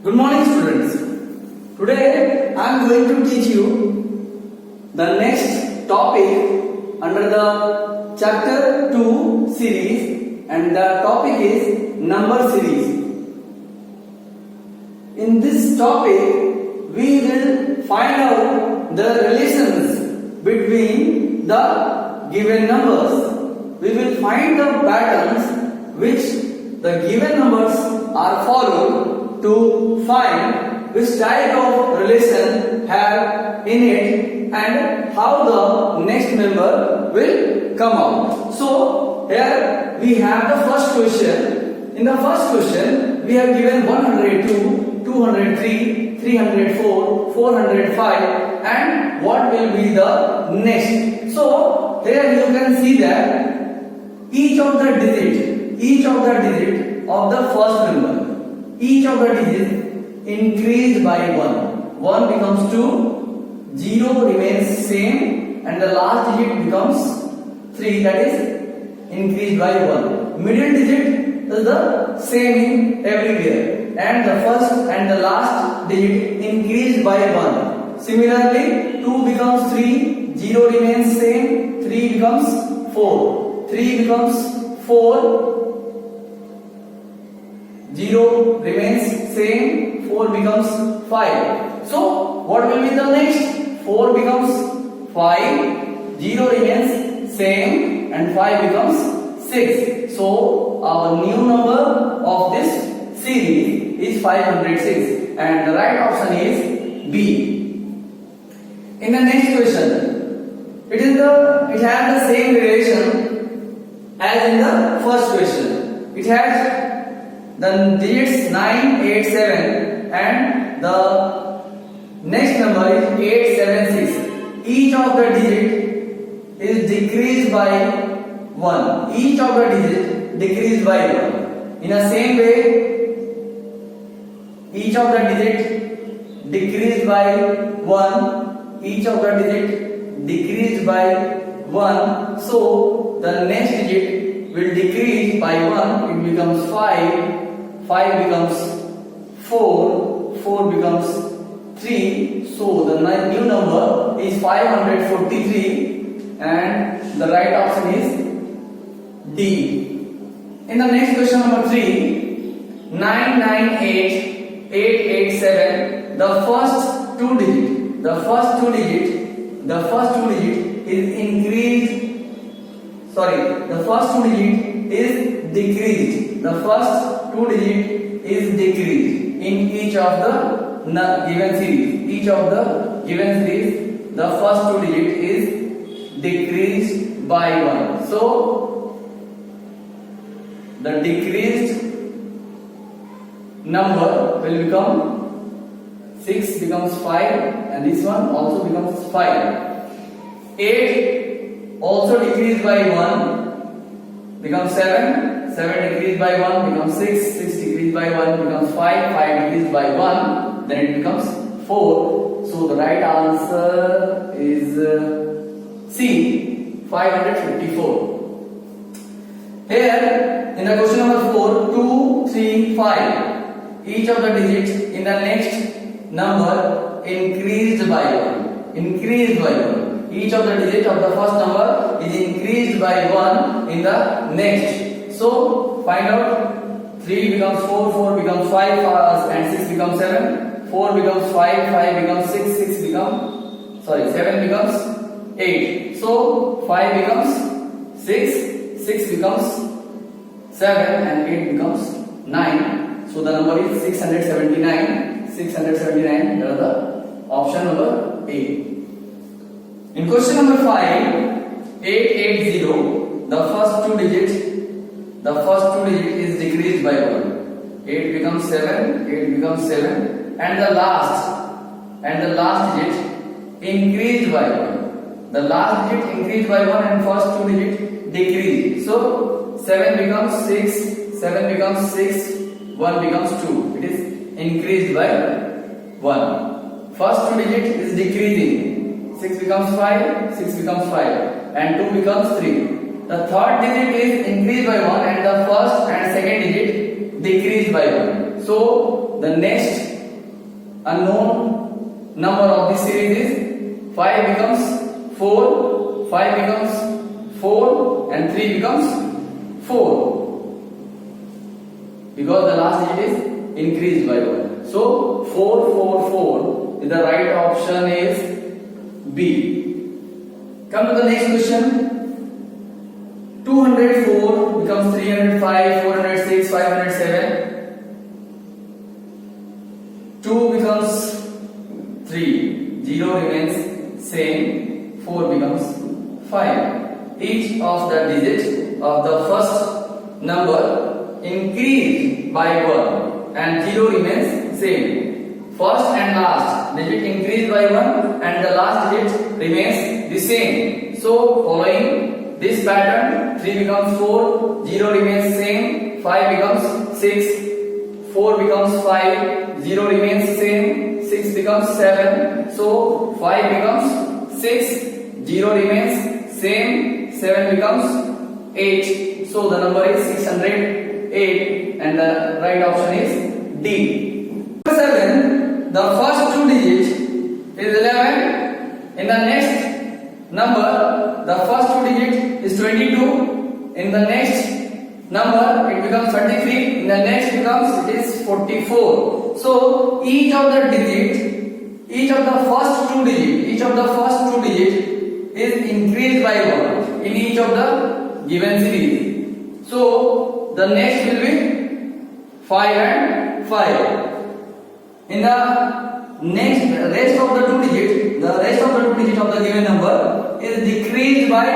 Good morning, students. Today I am going to teach you the next topic under the chapter 2 series, and the topic is number series. In this topic we will find out the relations between the given numbers. We will find the patterns which the given numbers are followed to find which type of relation have in it and how the next number will come out. So here we have the first question. In the first question we have given 102, 203, 304, 405, and what will be the next. So here you can see that each of the digit of the first number, each of the digits increased by 1. 1 becomes 2, 0 remains same, and the last digit becomes 3, that is increased by 1. Middle digit is the same in everywhere, and the first and the last digit increased by 1. Similarly, 2 becomes 3, 0 remains same, 3 becomes 4, 3 becomes 4, 0 remains same, 4 becomes 5. So what will be the next? 4 becomes 5, 0 remains same, and 5 becomes 6. So our new number of this series is 506, and the right option is B. In the next question, it has the same relation as in the first question. It has the digits 9, 8, 7, and the next number is 876. Each of the digit is decreased by 1. Each of the digit decreased by 1. In the same way, each of the digit decreased by 1. Each of the digit decreased by 1. So the next digit will decrease by 1. It becomes 5. 5 becomes 4, 4 becomes 3, so the new number is 543, and the right option is D. In the next question number 3, 998, 887, the first two digit is increased, the first two digit is decreased. The first two digit is decreased in each of the given series. Each of the given series, the first two digit is decreased by 1. So the decreased number will become 6 becomes 5, and this one also becomes 5. 8 also decreased by 1 becomes 7. 7 decreased by 1 becomes 6, 6 decreased by 1 becomes 5, 5 decreased by 1, then it becomes 4. So the right answer is C, 554. Here in the question number 4, 2, 3, 5, each of the digits in the next number increased by 1. Each of the digits of the first number is increased by 1 in the next. So find out. 3 becomes 4, 4 becomes 5, and 6 becomes 7. 4 becomes 5, 5 becomes 6, 7 becomes 8. So 5 becomes 6, 6 becomes 7, and 8 becomes 9. So the number is 679. 679. That is the option number A. In question number 5, 880, the first two digit is decreased by 1. 8 becomes 7, and the last digit increased by 1. The last digit increased by 1 and first two digit decreased. So 7 becomes 6, 1 becomes 2. It is increased by 1. First two digit is decreasing. 6 becomes 5, 6 becomes 5, and 2 becomes 3. The third digit is increased by 1, and the first and second digit decreased by 1. So the next unknown number of this series is 5 becomes 4, 5 becomes 4 and 3 becomes 4 because the last digit is increased by 1. So 4, the right option is B. Come to the next question. 204 becomes 305, 406, 507. 2 becomes 3, 0 remains same, 4 becomes 5. Each of the digits of the first number increased by 1 and 0 remains same. First and last digit increased by 1 and the last digit remains the same. So following this pattern, 3 becomes 4, 0 remains same, 5 becomes 6, 4 becomes 5, 0 remains same, 6 becomes 7, so 5 becomes 6, 0 remains same, 7 becomes 8, so the number is 608 and the right option is D. Number 7, the first two digits is 11, in the next number the first two digit is 22, in the next number it becomes 33, in the next becomes it is 44. So each of the digit, each of the first two digit is increased by 1 in each of the given series. So the next will be 5 and 5. In the next rest of the two digits of the given number is decreased by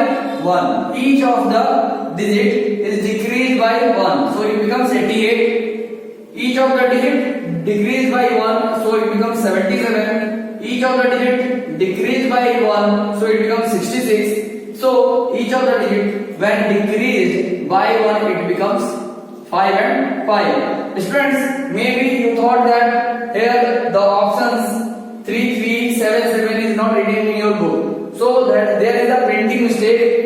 1. Each of the digit is decreased by 1, so it becomes 88. Each of the digit decreased by 1, so it becomes 77. Each of the digit decreased by 1, so it becomes 66. So each of the digit when decreased by 1 it becomes 5 and 5. Students, maybe you thought that here the options 3, 3, 7, 7 is not written in your book. So that there is a printing mistake.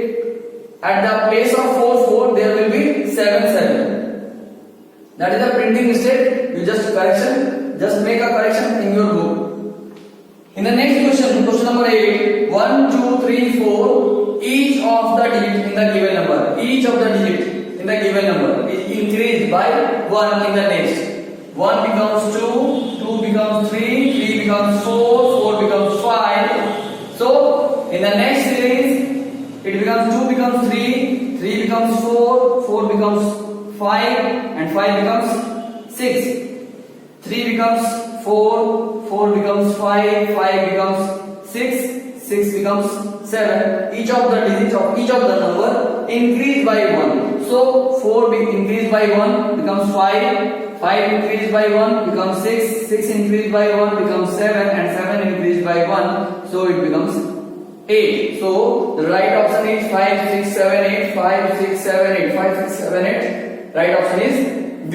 At the place of 4, 4 there will be 7, 7. That is a printing mistake. You just make a correction in your book. In the next question number 8, 1, 2, 3, 4, each of the digit in the given number, is increased by 1 in the next. 1 becomes 2, 2 becomes 3, 3 becomes 4, 4 becomes 5. So in the next series it becomes 2 becomes 3, 3 becomes 4, 4 becomes 5 and 5 becomes 6. 3 becomes 4, 4 becomes 5, 5 becomes 6, 6 becomes 7. Each of the digits of each of the number increased by 1. So 4 increased by 1 becomes 5, 5 increased by 1 becomes 6, 6 increased by 1 becomes 7 and 7 increased by 1, so it becomes 8. So the right option is 5, 6, 7, 8, 5, 6, 7, 8, 5, 6, 7, 8. Right option is B.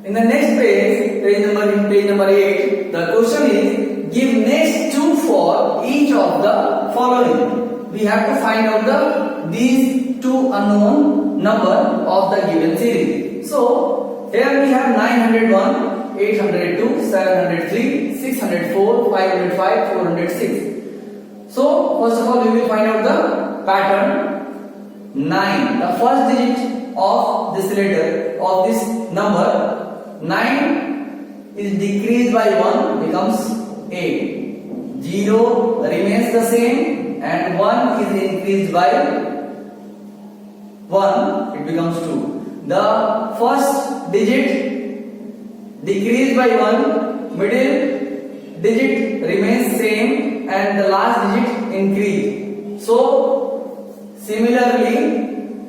In the next page number 8, the question is give next two for each of the following. We have to find out these two unknown number of the given series. So here we have 901, 802, 703, 604, 505, 406. So first of all we will find out the pattern. 9, the first digit of this letter of this number, 9 is decreased by 1 becomes 8. 0 remains the same and 1 is increased by 1, it becomes 2. The first digit decreased by 1, middle digit remains same and the last digit increased. So similarly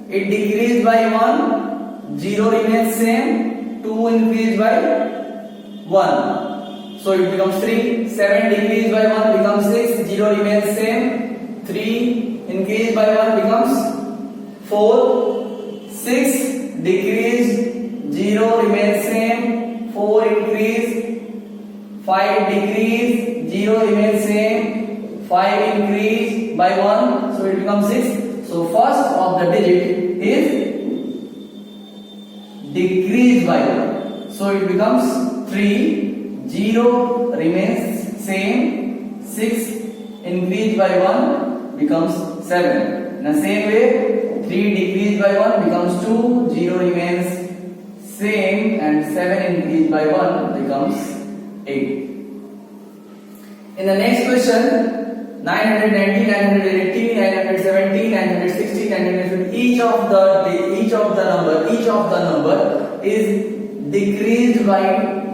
it decreased by 1, 0 remains same, 2 increased by 1, so it becomes 3. 7 decreased by 1 becomes 6, 0 remains same, 3 increased by 1 becomes 4, 6 decreased, 0 remains same, 4 increased, 5 decreased, 0 remains same, 5 increased by 1, so it becomes 6. So first of the digit is decreased by 1. so it becomes 3, 0 remains same, 6 increased by 1 becomes 7. In the same way, 3 decreased by 1 becomes 2, 0 remains same, and 7 increased by 1 becomes 8. In the next question, 990, 980, 970, 960, 950, each of the number is decreased by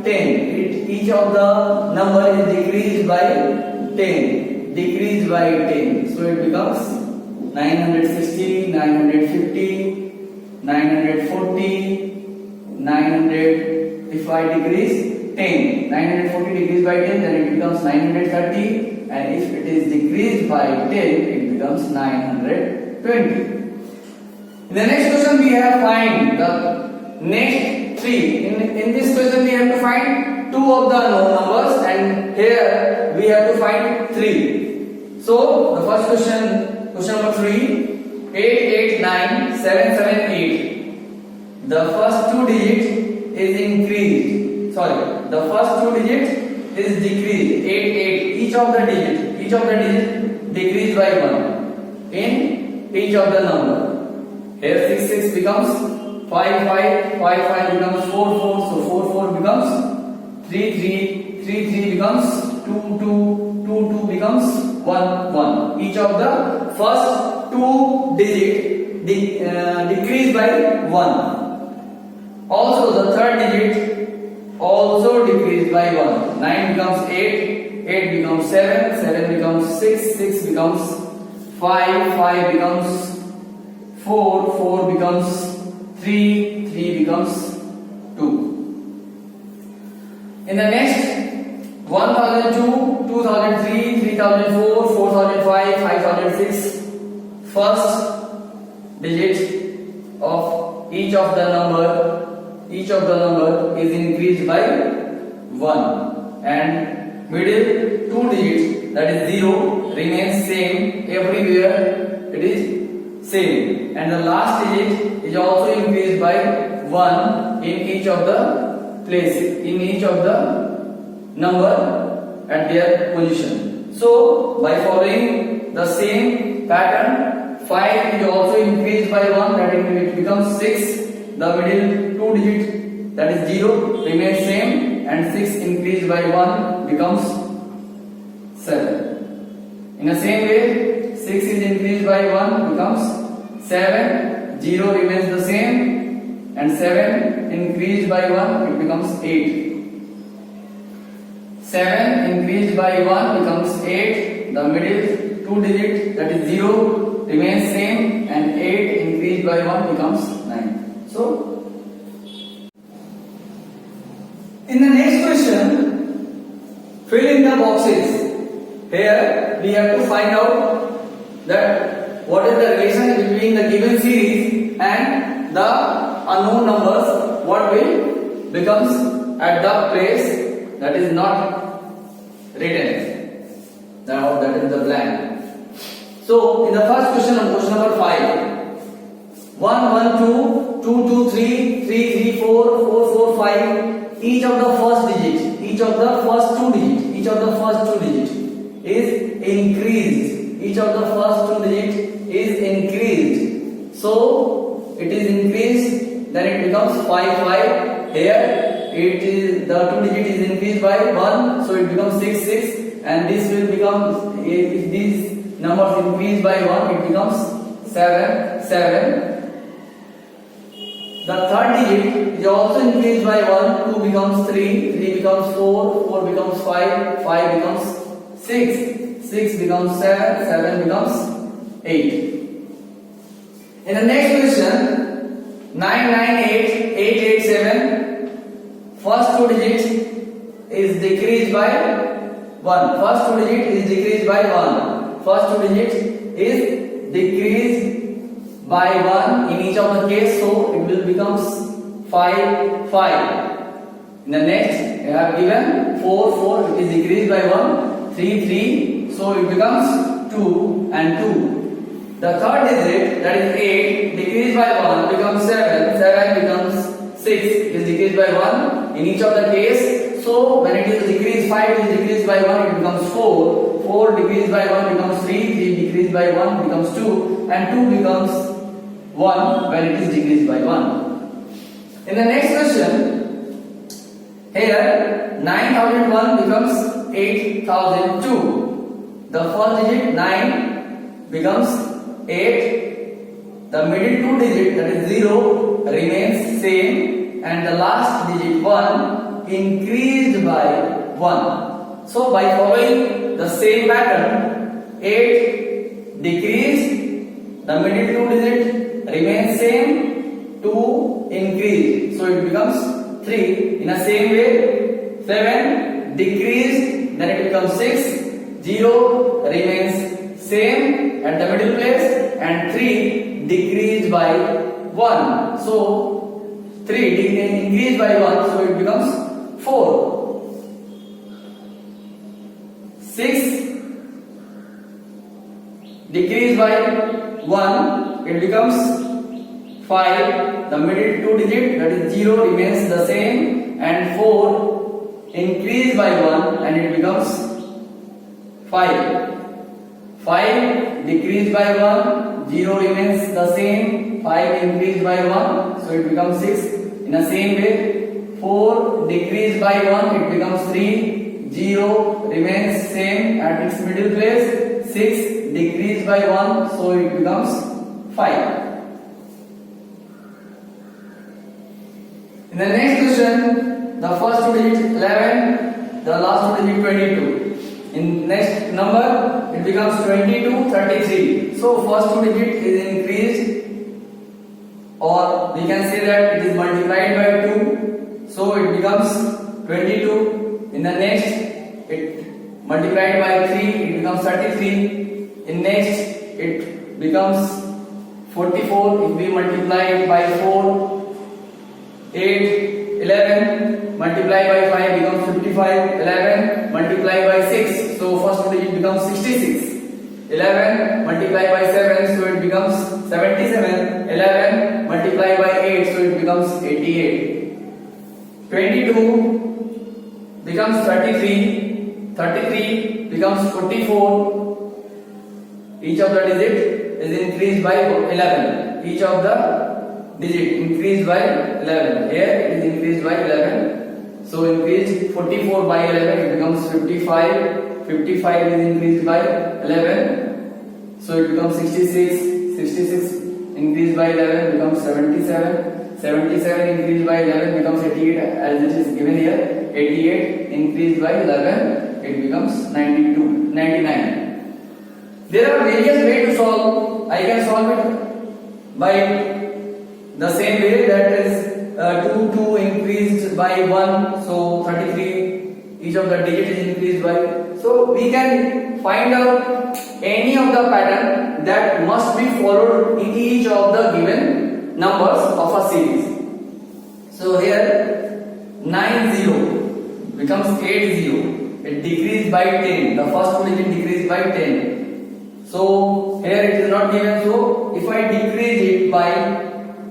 10. Each of the number is decreased by 10. So it becomes 960, 950, 940, 900. If I decrease 10, 940 decreased by 10, then it becomes 930, and if it is decreased by 10, it becomes 920. In the next question, we have find the next three. In this question, we have to find two of the known numbers, and here we have to find three. So the first question number 3, 889778. The first two digits is increased. The first two digits is decreased. 88. Each of the digits decreased by 1 in each of the number. Here 6 becomes 5 becomes 4 so 4 becomes 3 becomes 2 becomes 1. Each of the first two digits decreased by 1. Also the third digit also decreased by 1. 9 becomes 8 becomes 7 becomes 6 becomes 5 becomes 4 becomes 3 becomes 2. In the next 1002, 2003, 3004, 4005, 5006, first digit of each of the number is increased by 1, and middle two digits, that is 0, remains same everywhere. It is same, and the last digit is also increased by 1 in each of the places, in each of the number at their position. So by following the same pattern, 5 is also increased by 1, that it becomes 6. The middle two digit, that is 0, remains same, and 6 increased by 1 becomes 7. In the same way, 6 is increased by 1 becomes 7, 0 remains the same, and 7 increased by 1 it becomes 8. 7 increased by 1 becomes 8. The middle two digit, that is 0, remains same, and 8 increased by 1 becomes 9. So in the next question, fill in the boxes. Here we have to find out that what is the relation between the given series and the unknown numbers, what will becomes at the place that is not written. Now that is the blank. So in the first question number 5, 1 1 2 2 2 3 3 3 4 4 4 5, each of the first two digits is increased. So it is increased, then it becomes 5 5. Here it is the two digit is increased by 1, so it becomes 6 6, and this will become, if these numbers increase by 1, it becomes 7 7. The third digit is also increased by 1, 2 becomes 3 3 becomes 4 4 becomes 5 5 becomes 6 6 becomes 7 7 becomes 8. In the next question, 998887, first two digits is decreased by 1. First two digit is decreased by 1 in each of the case, so it will becomes 5 5. In the next, I have given 4 4, it is decreased by 1, 3 3, so it becomes 2 and 2. The third digit, that is 8, decreased by 1 becomes 7 7 becomes 6, it is decreased by 1 in each of the case. So when it is decreased, 5 is decreased by 1, it becomes 4. 4 decreased by 1 becomes 3. 3 decreased by 1 becomes 2, and 2 becomes 1 when it is decreased by 1. In the next question, here 9001 becomes 8002. The first digit 9 becomes 8. The middle two digit, that is 0, remains same, and the last digit 1 increased by 1. So by following the same pattern, 8 decreased, the middle two digit remains same, 2 increased, so it becomes 3. In the same way, 7 decreased, then it becomes 6. 0 remains same at the middle place, and 3 decreased by 1. So 3 increased by 1, so it becomes 4. 6 decreased by 1, it becomes 5. The middle two digit, that is 0, remains the same, and 4 increased by 1, and it becomes 5. 5 decreased by 1, 0 remains the same, 5 increased by 1, so it becomes 6. In the same way, 4 decreased by 1, it becomes 3, 0 remains same at its middle place, 6 decreased by 1, so it becomes 5. In the next question, the first two digit 11, the last two digit 22. In next number, it becomes 22, 33. So first two digit is increased, or we can say that it is multiplied by 2. So it becomes 22. In the next, it multiplied by 3, it becomes 33. In next, it becomes 44. If we multiply it by 4, 8, 11 multiplied by 5 becomes 55. 11 multiplied by 6, so first digit becomes 66. 11 multiplied by 7, so it becomes 77. 11 multiplied by 8, so it becomes 88. 22 becomes 33. 33 becomes 44. Each of the digit is increased by 11. Each of the digit increased by 11. Here it is increased by 11. So increased 44 by 11, it becomes 55. 55 is increased by 11. So it becomes 66. 66 increased by 11 becomes 77. 77 increased by 11 becomes 88, as it is given here. 88 increased by 11, it becomes 99. There are various ways to solve. I can solve it by the same way, that is 2 increased by 1, so 33. Each of the digit is increased by. So we can find out any of the pattern that must be followed in each of the given numbers of a series. So here 90 becomes 80. It decreased by 10. The first two digit decreased by 10. So here it is not given. So if I decrease it by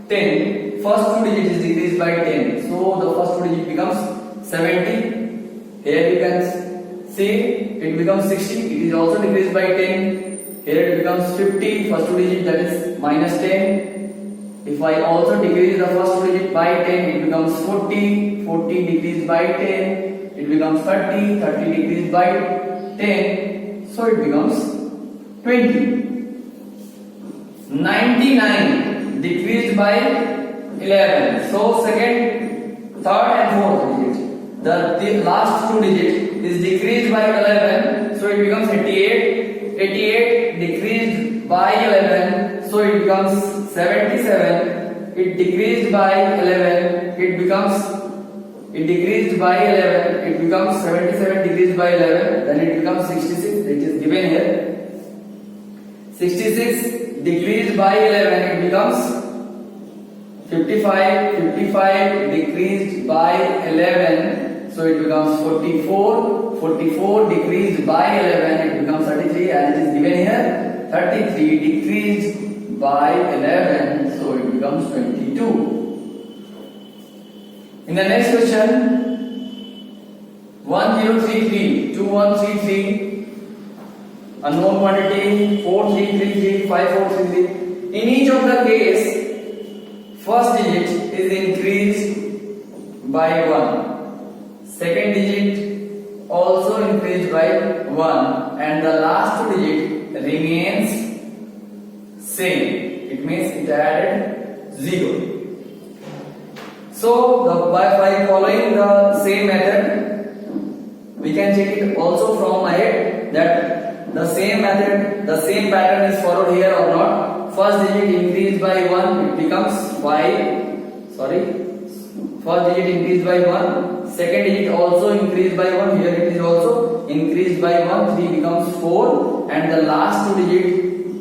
10, first two digit is decreased by 10. So the first two digit becomes 70. Here you can see it becomes 60. It is also decreased by 10. Here it becomes 50. First two digit, that is minus 10. If I also decrease the first two digit by 10, it becomes 40. 40 decreased by 10. It becomes 30. 30 decreased by 10. So it becomes 20. 99 decreased by 11. So second, third and fourth digit. The last two digit is decreased by 11. So it becomes 88. 88 decreased by 11. So it becomes 77. It decreased by 11. It decreased by 11. It becomes 77 decreased by 11. Then it becomes 66. It is given here. 66 decreased by 11. It becomes 55. 55 decreased by 11. So it becomes 44. 44 decreased by 11. It becomes 33, and it is given here. 33 decreased by 11. So it becomes 22. In the next question, 1033, 2133, unknown quantity 4333, 5433. In each of the case, first digit is increased by 1, second digit also increased by 1, and the last digit remains same. It means it added 0. So by following the same method, we can check it also from ahead that the same method, the same pattern is followed here or not. First digit increased by 1, it becomes 5. First digit increased by 1, second digit also increased by 1, here it is also increased by 1, 3 becomes 4, and the last two digit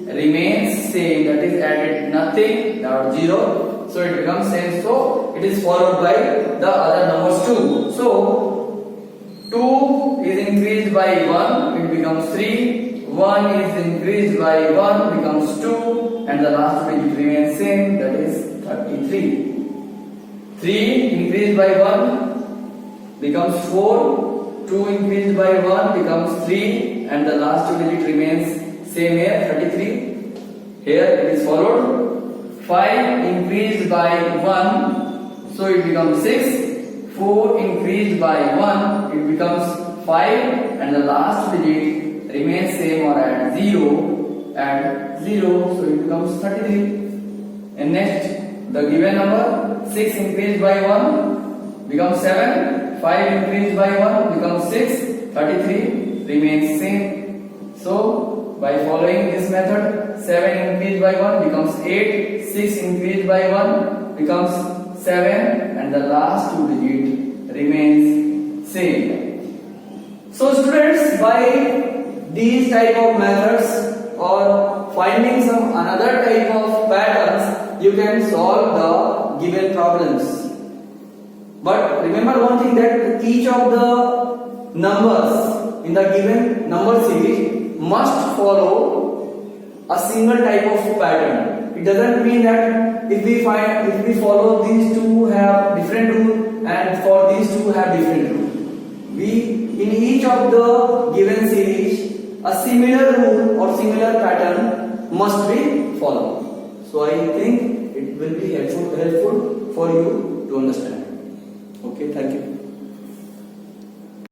remains same, that is added nothing, or 0, so it becomes same. So it is followed by the other numbers too. So 2 is increased by 1, it becomes 3, 1 is increased by 1 becomes 2, and the last digit remains same, that is 33. 3 increased by 1 becomes 4, 2 increased by 1 becomes 3, and the last two digit remains same here, 33. Here it is followed. 5 increased by 1, so it becomes 6. 4 increased by 1, it becomes 5, and the last digit remains same or add 0, and 0, so it becomes 33. And next, the given number 6 increased by 1 becomes 7, 5 increased by 1 becomes 6, 33 remains same. So by following this method, 7 increased by 1 becomes 8, 6 increased by 1 becomes 7, and the last two digit remains same. So students, by these type of methods or finding some another type of patterns, you can solve the given problems. But remember one thing, that each of the numbers in the given number series must follow a single type of pattern. It doesn't mean that if we follow these two have different rule and for these two have different rule. In each of the given series, a similar rule or similar pattern must be followed. So I think it will be helpful for you to understand. Okay, thank you.